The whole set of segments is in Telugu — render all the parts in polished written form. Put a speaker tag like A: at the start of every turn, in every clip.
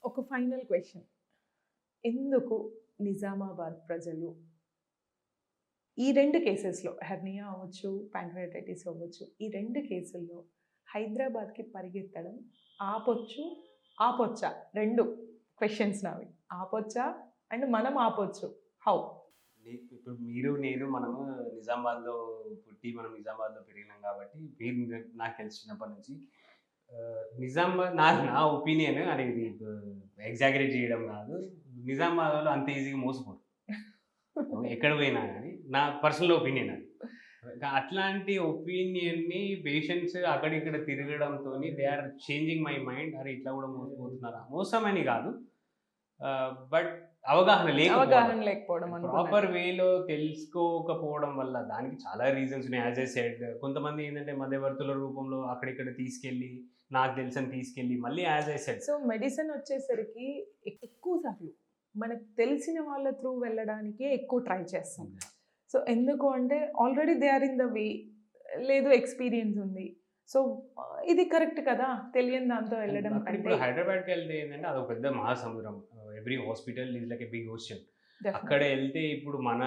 A: ఒక ఫైనల్ క్వశ్చన్. ఎందుకు నిజామాబాద్ ప్రజలు ఈ 2 కేసెస్‌లో హెర్నియా అవ్వచ్చు, ప్యాంక్రియాటైటిస్ అవ్వచ్చు. ఈ 2 కేసుల్లో హైదరాబాద్‌కి పరిగెత్తడం ఆపొచ్చు, ఆపొచ్చా? 2 క్వెషన్స్ నావి. ఆపొచ్చా? అండ్ మనం ఆపొచ్చు. హౌ?
B: ఇప్పుడు మీరు, నేను, మనము నిజామాబాద్‌లో పుట్టి, మనం నిజామాబాద్‌లో పెరిగినాం కాబట్టి, నాకు తెలిసి చిన్నప్పటి నుంచి నిజామాబాద్ నా ఒపీనియన్ అనేది ఎగ్జాగరేట్ చేయడం కాదు. నిజామాబాద్‌లో అంత ఈజీగా మోసపోరు. ఎక్కడ పోయినా గానీ, నా పర్సనల్ ఒపీనియన్ అది. అట్లాంటి ఒపీనియన్‌ని పేషెంట్స్ అక్కడిక్కడ తిరగడంతోని they are changing my mind. అరే! ఇట్లా కూడా మోసపోతున్నారా? మోసమని కాదు. బట్ అవగాహన
A: అవగాహన
B: లేకపోవడం.
A: లేకపోవడం
B: ప్రాపర్ వేలో తెలుసుకోకపోవడం వల్ల దానికి చాలా రీజన్స్ ఉన్నాయి. యాజ్ ఐ సెడ్ కొంతమంది ఏంటంటే మధ్యవర్తుల రూపంలో అక్కడిక్కడ తీసుకెళ్ళి, నాకు తెలుసని తీసుకెళ్ళి మళ్ళీ as I said
A: so medicine వచ్చేసరికి ఎక్కువ సార్లు మనకు తెలిసిన వాళ్ళ త్రూ వెళ్ళడానికే ఎక్కువ ట్రై చేస్తాం. సో ఎందుకు అంటే already they are in the way, లేదు ఎక్స్పీరియన్స్ ఉంది. సో ఇది కరెక్ట్ కదా, తెలియని దాంతో వెళ్ళడం
B: అక్కడ
A: కంటే.
B: ఇప్పుడు హైదరాబాద్‌కి వెళ్తే ఏంటంటే అదొక పెద్ద మహాసముద్రం. Every hospital is like a big ocean. అక్కడ
A: Definitely.
B: వెళ్తే ఇప్పుడు మన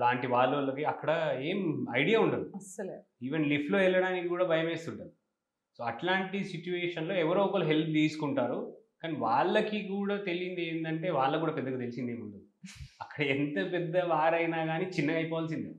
B: లాంటి వాళ్ళకి అక్కడ ఏం ఐడియా ఉండదు.
A: అస్సలే.
B: ఈవెన్ లిఫ్ట్‌లో వెళ్ళడానికి కూడా భయమేస్తుంటది. సో అట్లాంటి సిట్యుయేషన్‌లో ఎవరో ఒకళ్ళు హెల్ప్ తీసుకుంటారు. కానీ వాళ్ళకి కూడా తెలియంది ఏందంటే వాళ్ళకి కూడా పెద్దగా తెలిసిందేముండదు. అక్కడ ఎంత పెద్ద వారైనా గానీ చిన్నగా అయిపోవాల్సిందే.